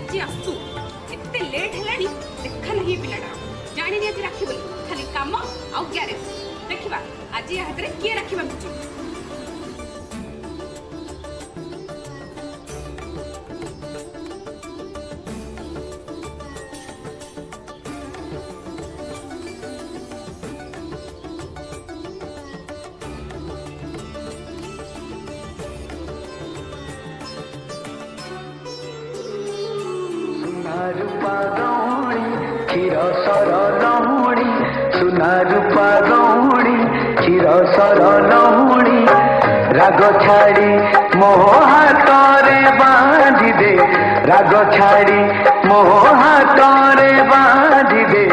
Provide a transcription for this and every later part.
आज आसू एते लेट हेलानी देखा नहीं पिलाटा जानी नहीं आज राखी बोली खाली काम आउ ग्यारेज देखिबा आज या हाथ रे किए राखी बांधुची। रूपा गौणी क्षीर सर लहुणी सुना रूपा गौणी क्षीर सर लहुणी राग छाड़ी मोह हाथरे बांधि दे राग छाड़ी मोह हाथरे बांधि दे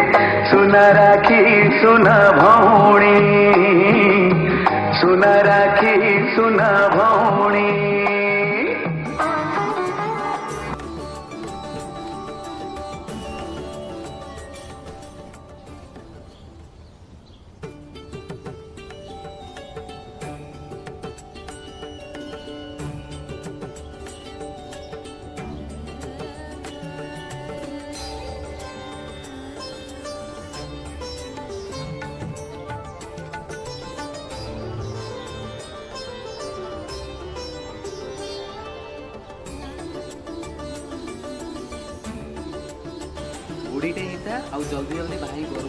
सुना राखी सुना भौणी सुना राखी सुना भौणी। बुढ़ीटे ही था और जल्दी जल्दी बाहर करू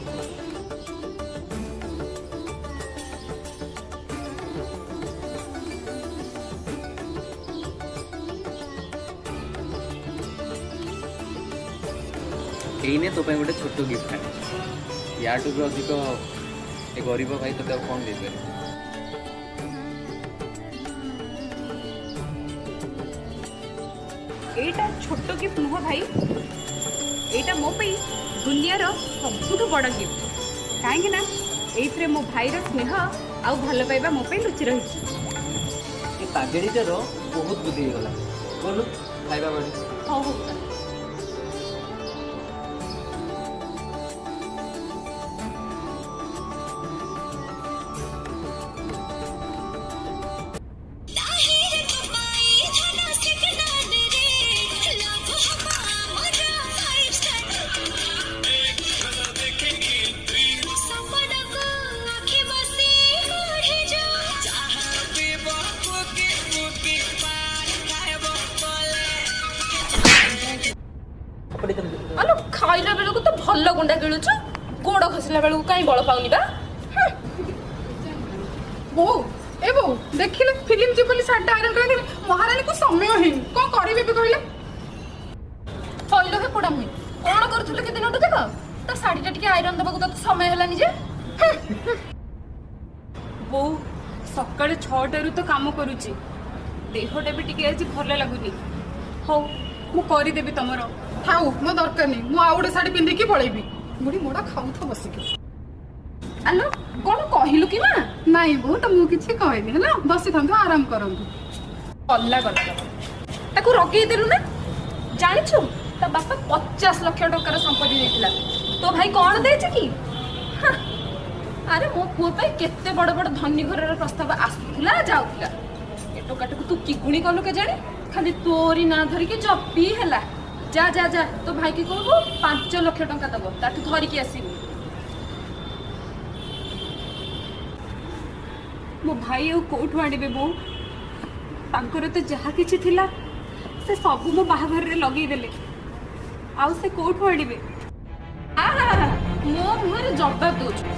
एने तो गोटे छोट गिफ्ट आने या भी अधिक ए गरीब भाई तो कौन दे पारे। एटा छोट गिफ्ट नुह भाई एटा मो पे दुनिया सबुठ बड़ गिफ्ट कहीं ना ये मो भाई स्नेह आउ भल पाइबा मो पे लुचि रही। पागेड़ीटार बहुत बुद्धि गला बोलू खाଇବା बड़ी हाँ हाँ आलो खाइला बेलू तो भल गुंडा गिलुच गोड़ खसला बेलू कहीं बल पाऊनी बा बो ए बो देखिले फिल्म जी बोली साडा आयरन कर महारानी को समय है कौन करिवे बे कहले कहलो हे पोड़ा मुई कौन करथुले के दिनटू देख ता साड़ीटा टिके आयरन दबाकू तो समय हलानी जे बो सकाळे 6टा रु तो काम करूची देहटा भी टिके आज भल लागुनी हो मु करी देबी तमरो थाऊ मो दरकार नहीं मु आउडे साड़ी पिंदी की पळेबी बुढ़ी मोड़ा खाऊ था बसिके। आलो कौन कहलु कि मां नहीं बो तो मु किछि कहनी हला बसी थांतु आराम करंतु गला गला ताकू रगेई देलु ना जानिछु ता बापा 50 लाख टंकार संपत्ति देथिला तो भाई कौन देछि कि हाँ। अरे मो पुओ पे केते बड़ बड़ धनी घरर प्रस्ताव आसुला जाउतिला ए टोकाटକୁ तू की गुणी कलु के जाने खाली तोरी ना धरी के जपी हैला जा जा जा तो भाई की कहबो 5 लाख टंका दबो ताठू धरी के आसीबो मो भाई और कोठू आनिबे बो तांकर तो जहा किछि थिला से सब मो बाहाघर रे लगेई देले आउ से कोठू आनिबे आ मो मुहरे जवाब दोछु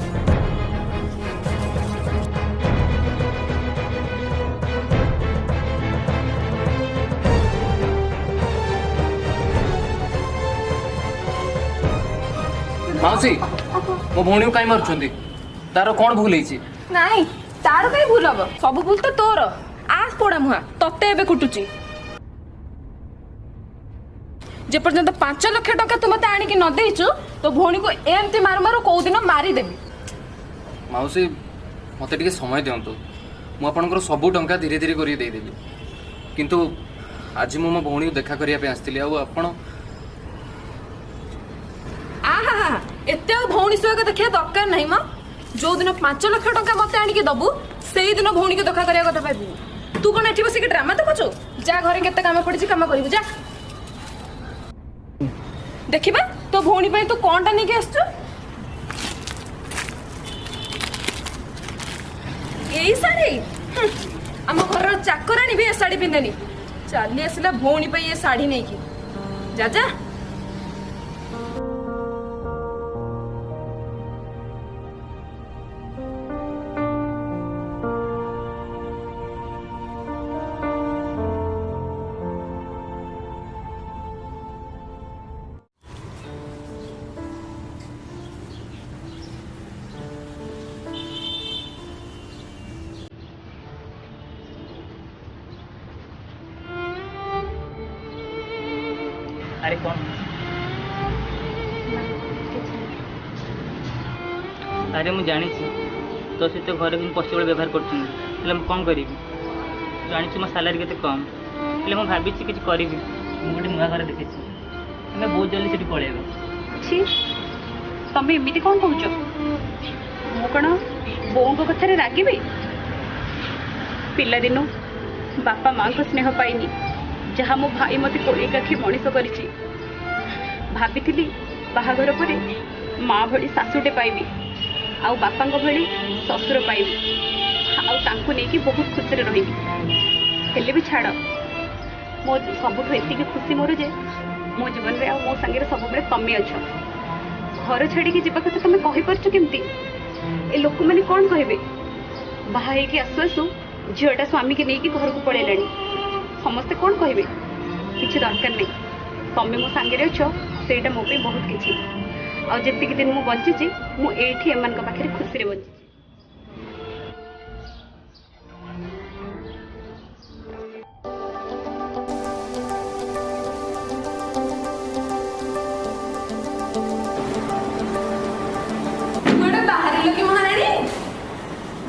माउसी मो भौणी को कहीं मारुछंती तार कौन भूल होईची नहीं तार कहीं भूल हम सब भूल तो तोर आज पोड़ा मुहा तते एबे कुटुची जे पर्यंत 5 लाख टंका तू मते आनी कि न देइछु तो भौणी को एमती मार मार को दिन मारी देबी। माउसी मते टिके समय दियंतु मु आपनकर सब टंका धीरे धीरे करी दे देबी किंतु आज मो भौणी को देखा करिया पे आस्तिली आ आपण एते भौणी सह देखिया दरकार नहीं मां जो दिन 5 लाख टंका मते आनी दबु से दिन भौणी के देखा करिया कथा पाइबु तू कौन एठी बसिक ड्रामा देखछु जा घरे केते काम पड़ी काम करिबु जा। देखिबा तो भौणी पे तू कौनटा नहीं आसछु यही शाढ़ी आम घर चाकराणी भी ए शाढ़ी पिंधेनी चली आसला भौणी पे ये शाढ़ी नहीं की जा जा अरे कौन अरे मुझे जानी तो सहित घर दिन पशुबल व्यवहार कर कौन करी जानी मो सालारी के कम हेल्ले मुझे भावी कि करी गोटे नुआ घर देखी तुम्हें बहुत जल्दी से पलैब छी तमें एमती कौन कौच मु कौन बों कथार रागिबी पिला दिनू बापा माँ को स्नेह पाइनी जहाँ मो भाई मत कोड़े काखी मनीष करी भाभी बाहाघर पर माँ भली शाशुटे पाइबी आउ बापा भली ससुर पाइबी आउ नहीं बहुत खुशी रही हेले भी छाड़ मो सबुठ एति खुशी मोर जे मो जीवन में आ मो सांगे सब तमें अछ घर छाड़ी जावा कथा तुम कहीपर केमती ए लोक मैंने कौन कहे बाहा आसु आसु झीटा स्वामी के नहीं घर को पड़े समस्ते कौन कहे किसी दरकार नहीं तमें मो सांगे अछ से मो बहुत किसी आती दिन मु बंची मुझे एम पाखे खुशी बंची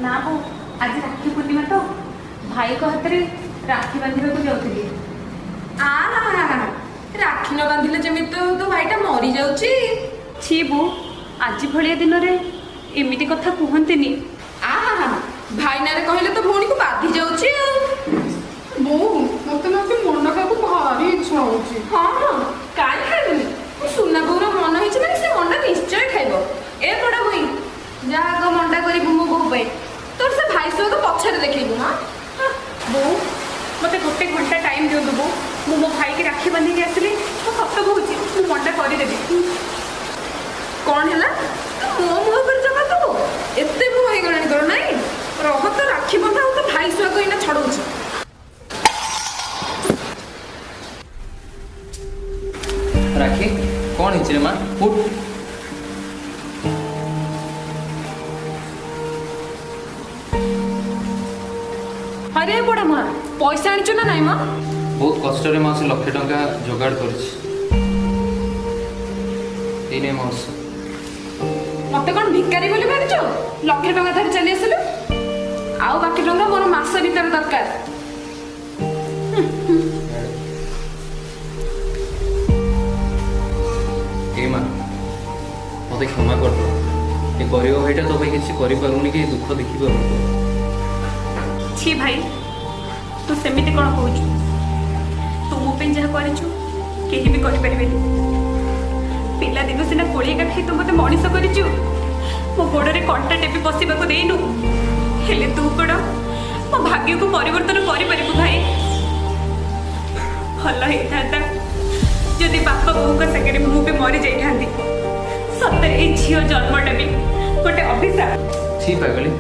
ना बो आज राखी पूर्णिमा तो भाई को हाथ में राखी बांधा को जाऊली राखी न बांधिले जमी तो भाईटा मरी जाउची छी बो आज भलिया दिन रे एमिति कथा कहंतिनी भाई नारे कहले तो भौणी को बाधी जाउची बो मते मन खाकु भारी इच्छा होची हां काई खाइबनी सुना बोर मन हिच माने से मंडा निश्चय खाइबो ए बड़ा भाई जा आग मंडा करी मो बो पे तोर से भाई सो तो पछरे देखैबू हां बो मते गोटे घंटा टाइम दियो बो मो भाई के राखी बांधी के आसली तो सत कहूची मु मंडा करी देबी कौन है मो मुह पर जमा तो एते मु होई गलानी तोर नाही रह तो राखी बंधा तो भाई सुआ को इना छड़ौची राखी कौन हिच रे माँ फुट अरे बड़ा माँ पैसा आनिचु ना नाई माँ बहुत कष्ट माँ से लक्षे टंका जोगाड़ कर माउसी मत कौन भिकारी बोली भाविच लक्षे टंका धरी चली आसिलु आउ बाकी टंका मोर मास भीतर दरकार माँ मत क्षमा कर दो गरीब भाईटा तो भाई किसी करें कि दुख देखिपार छी भाई तू सेमिति कौन कहूचु तू मो पे जहाँ करिछु केही भी करि परिबेनी पिला दिन सिना कोड़ी काठी तू मते मनीष करिछु मो गोड़े कंटा टेपी बसवाक देनु हेले तू कौन मो भाग्य को परिवर्तन करिपारिबु भाई भल होता जदि बापा बोऊ का संगे मु पे मरी जाइथांती सतरे ए झियो जन्मटा भी गोटे अभिशाप छी पागली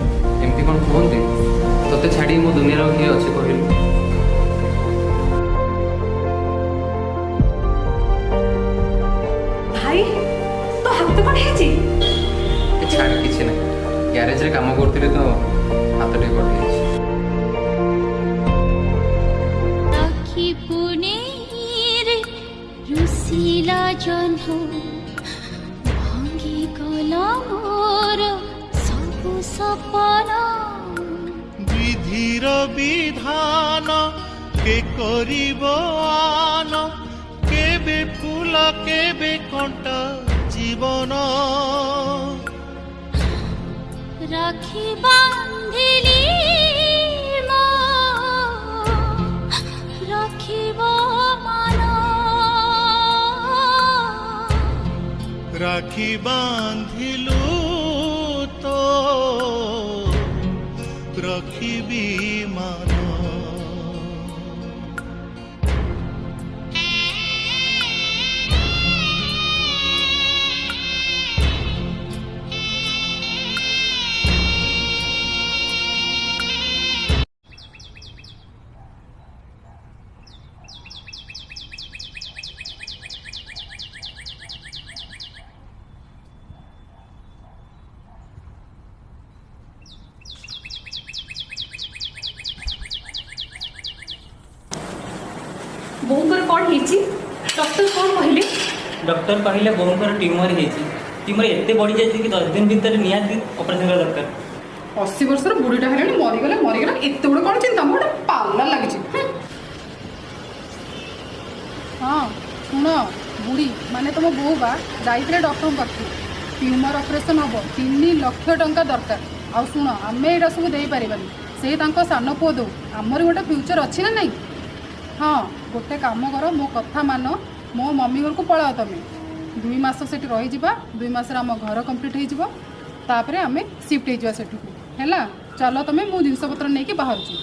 एमती कौन कहते तोते छाड़ी मो दुनिया किए अच्छे कहलु भाई तो हाथ कौन है छाड़ किसी ना ग्यारेज रे काम करते तो हाथ टे कट राखी पुनेर रुसिला जन्म भांगी गला मोर सबु सपना विधिर विधान के करिब आन केबे फूल केबे कंटा जीवन राखी बांधिली मो राखिब मान राखी बांधिलु तो रखिबी मान ବୋଉଙ୍କର କ'ଣ ହେଇଛି ଡକ୍ଟର କ'ଣ କହିଲେ? ଡକ୍ଟର କହିଲେ ବୋଉଙ୍କର ଟ୍ୟୁମର ହେଇଛି। ଟ୍ୟୁମର ଏତେ ବଢ଼ିଯାଇଛି କି 10 ଦିନ ଭିତରେ ନିହାତି ଅପରେସନ୍ କରିବା ଦରକାର। 80 ବର୍ଷର ବୁଢ଼ୀଟା ହେଲାଣି, ମରିଗଲା ଏତେ ବଡ଼ କ'ଣ ଚିନ୍ତା? ମୁଁ ଗୋଟେ ପାଲା ଲାଗିଛି। ହଁ ଶୁଣ ବୁଢ଼ୀ ମାନେ ତମ ବୋଉ ବା ଯାଇଥିଲେ ଡକ୍ଟରଙ୍କ ପାଖକୁ, ଟ୍ୟୁମର ଅପରେସନ୍ ହେବ, 3 ଲକ୍ଷ ଟଙ୍କା ଦରକାର। ଆଉ ଶୁଣ ଆମେ ଏଇଟା ସବୁ ଦେଇପାରିବାନି, ସେ ତାଙ୍କ ସାନ ପୁଅ ଦେଉ, ଆମର ଗୋଟେ ଫ୍ୟୁଚର ଅଛି ନା ନାହିଁ। ହଁ ଗୋଟେ କାମ କର, ମୋ କଥା ମାନ, ମୋ ମମି ଘରକୁ ପଳାଅ ତମେ। 2 ମାସ ସେଠି ରହିଯିବା, 2 ମାସରେ ଆମ ଘର କମ୍ପ୍ଲିଟ୍ ହେଇଯିବ, ତାପରେ ଆମେ ସିଫ୍ଟ ହେଇଯିବା ସେଠିକୁ ହେଲା। ଚାଲ ତମେ, ମୁଁ ଜିନିଷପତ୍ର ନେଇକି ବାହାରୁଛି।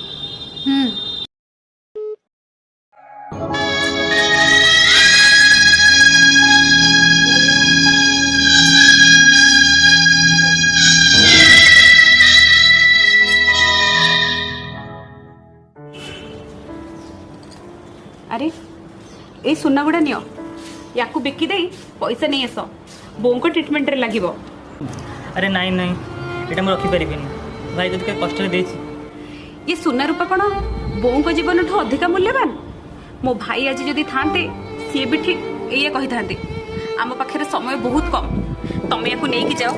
ଆରେ ଏଇ ସୁନା ଗୁଡ଼ା ନିଅ, ୟାକୁ ବିକି ଦେଇ ପଇସା ନେଇ ଆସ, ବୋଉଙ୍କ ଟ୍ରିଟମେଣ୍ଟରେ ଲାଗିବ। ଆରେ ନାଇଁ ନାଇଁ, ଏଇଟା ମୁଁ ରଖିପାରିବିନି, ଭାଇ ଯଦି କେତେ କଷ୍ଟରେ ଦେଇଛି। ଏ ସୁନା ରୂପା କ'ଣ ବୋଉଙ୍କ ଜୀବନଠୁ ଅଧିକା ମୂଲ୍ୟବାନ? ମୋ ଭାଇ ଆଜି ଯଦି ଥାନ୍ତେ ସିଏ ବି ଠିକ୍ ଏଇଆ କହିଥାନ୍ତେ। ଆମ ପାଖରେ ସମୟ ବହୁତ କମ୍, ତମେ ୟାକୁ ନେଇକି ଯାଅ,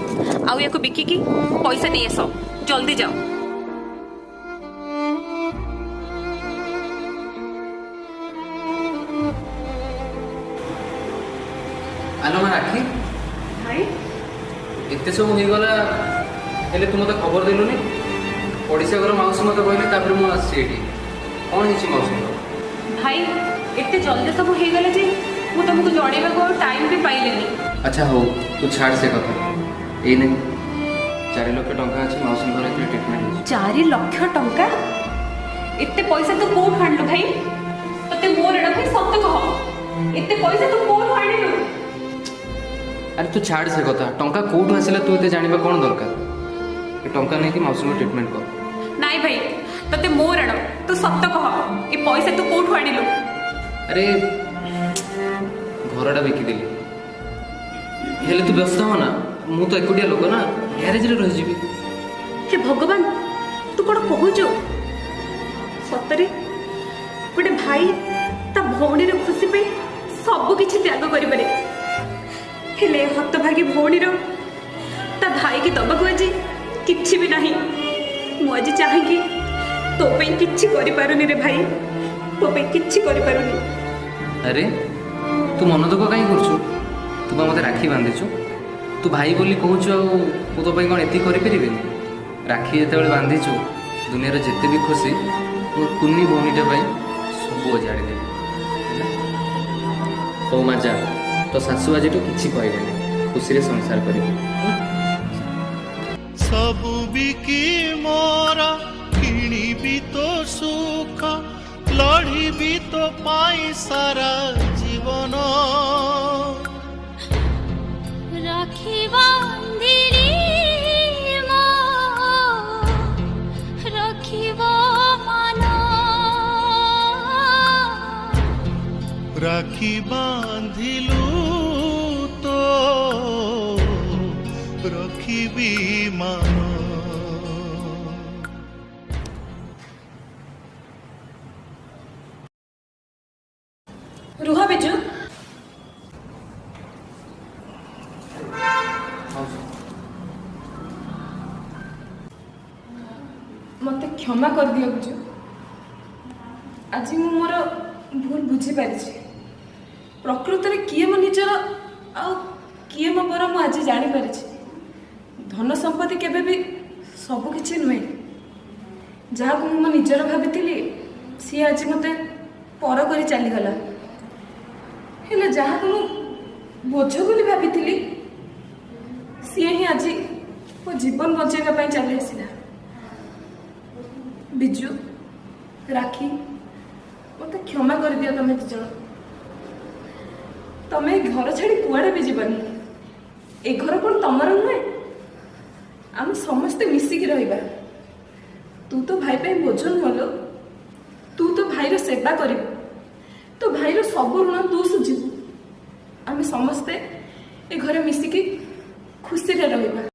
ଆଉ ୟାକୁ ବିକିକି ପଇସା ନେଇ ଆସ, ଜଲ୍ଦି ଯାଅ। ଆଲୋ ମା ରାକ୍ଷୀ, ଭାଇ ଏତେ ସବୁ ହେଇଗଲା ହେଲେ ତୁ ମୋତେ ଖବର ଦେଲୁନି? ପଡ଼ିଶା ଘର ମାଉସୀ ମୋତେ କହିଲେ, ତାପରେ ମୁଁ ଆସିଛି ଏଠି। କ'ଣ ହେଇଛି ମାଉସୀଙ୍କର? ଭାଇ ଏତେ ଜଲ୍ଦି ସବୁ ହେଇଗଲା ଯେ ମୁଁ ତମକୁ ଜଣେଇବାକୁ ଆଉ ଟାଇମ୍ ବି ପାଇଲିନି। ଆଚ୍ଛା ହଉ, ତୁ ଛାଡ଼ ସେ କଥା। ଏଇ ନାଇଁ 4 ଲକ୍ଷ ଟଙ୍କା ଅଛି, ମାଉସୀଙ୍କର ଏଥିରେ ଟ୍ରିଟମେଣ୍ଟ ହେଇଛି। 4 ଲକ୍ଷ ଟଙ୍କା? ଏତେ ପଇସା ତୁ କୋଉଠୁ ଆଣିଲୁ ଭାଇ? ତତେ ମୋର ଏଇଟା ଭାଇ ସତ କହ, ଏତେ ପଇସା ତୁ କୋଉଠୁ ଆଣିଲୁ? ଆରେ ତୁ ଛାଡ଼ ସେ କଥା, ଟଙ୍କା କୋଉଠୁ ଆସିଲା ତୁ ଏତେ ଜାଣିବା କ'ଣ ଦରକାର? ଏ ଟଙ୍କା ନେଇକି ମାଉସୀଙ୍କ ଟ୍ରିଟମେଣ୍ଟ କର। ନାଇଁ ଭାଇ, ତତେ ମୋର ଏଣ, ତୁ ସତ କହ, ଏ ପଇସା ତୁ କୋଉଠୁ ଆଣିଲୁ? ଆରେ ଘରଟା ବିକିଦେଲି, ହେଲେ ତୁ ବ୍ୟସ୍ତ ହ ନା, ମୁଁ ତ ଏକୁଟିଆ ଲୋକ ନା, ଗ୍ୟାରେଜରେ ରହିଯିବି। ହେ ଭଗବାନ, ତୁ କ'ଣ କହୁଛୁ? ସତରେ ଗୋଟେ ଭାଇ ତା ଭଉଣୀର ଖୁସି ପାଇଁ ସବୁ କିଛି ତ୍ୟାଗ କରିପାରେ, ହେଲେ ହତଭାଗୀ ଭଉଣୀର ତା ଭାଇକି ଦବାକୁ ଆଜି କିଛି ବି ନାହିଁ। ମୁଁ ଆଜି ଚାହିଁକି ତୋ ପାଇଁ କିଛି କରିପାରୁନି ରେ ଭାଇ, ତୋ ପାଇଁ କିଛି କରିପାରୁନି। ଆରେ ତୁ ମନ ଦୁଃଖ କାହିଁ କରୁଛୁ? ତୁ ବା ମୋତେ ରାକ୍ଷୀ ବାନ୍ଧିଛୁ, ତୁ ଭାଇ ବୋଲି କହୁଛୁ, ଆଉ ମୁଁ ତୋ ପାଇଁ କ'ଣ ଏତିକି କରିପାରିବିନି? ରାକ୍ଷୀ ଯେତେବେଳେ ବାନ୍ଧିଛୁ, ଦୁନିଆର ଯେତେ ବି ଖୁସି ମୋ କୁନି ଭଉଣୀଟା ପାଇଁ ସବୁ ଅଜାଡ଼ିଦେବି। ହଉ ମା ଯା, ତୋ ଶାଶୁ ଆଜିଠୁ କିଛି କହିବେନି, ଖୁସିରେ ସଂସାର କରିବି। ସବୁ ବିକି ମୋର କିଣିବି ତୋ ସୁଖ, ଲଢ଼ିବି ତୋ ପାଇଁ ସାରା ଜୀବନ। রাখি বান্ধিলি মো রাখিব মান রাখি বাঁধিলু তো রখিবি মান। ରୁହ ବିଜୁ, ମୋତେ କ୍ଷମା କରିଦିଅ ବିଜୁ। ଆଜି ମୁଁ ମୋର ଭୁଲ ବୁଝିପାରିଛି। ପ୍ରକୃତରେ କିଏ ମୋ ନିଜର ଆଉ କିଏ ମୋ ପର ମୁଁ ଆଜି ଜାଣିପାରିଛି। ଧନ ସମ୍ପତ୍ତି କେବେ ବି ସବୁ କିଛି ନୁହେଁ। ଯାହାକୁ ମୁଁ ମୋ ନିଜର ଭାବିଥିଲି ସିଏ ଆଜି ମୋତେ ପର କରି ଚାଲିଗଲା। ହେଲେ ଯାହାକୁ ମୁଁ ବୋଝ ବୋଲି ଭାବିଥିଲି ସିଏ ହିଁ ଆଜି ମୋ ଜୀବନ ବଞ୍ଚେଇବା ପାଇଁ ଚାଲି ଆସିଲା। ବିଜୁ, ରାକ୍ଷୀ, ମୋତେ କ୍ଷମା କରିଦିଅ ତମେ ଦି ଜଣ। ତମେ ଏ ଘର ଛାଡ଼ି କୁଆଡ଼େ ବି ଯିବନି। ଏ ଘର କ'ଣ ତମର ନୁହେଁ? ଆମେ ସମସ୍ତେ ମିଶିକି ରହିବା। ତୁ ତ ଭାଇ ପାଇଁ ବୋଝ ନୁହଁଲୋ। ତୁ ତ ଭାଇର ସେବା କରିବୁ, ତୋ ଭାଇର ସବୁ ଋଣ ତୁ ସୁଝିବୁ। ଆମେ ସମସ୍ତେ ଏ ଘରେ ମିଶିକି ଖୁସିରେ ରହିବା।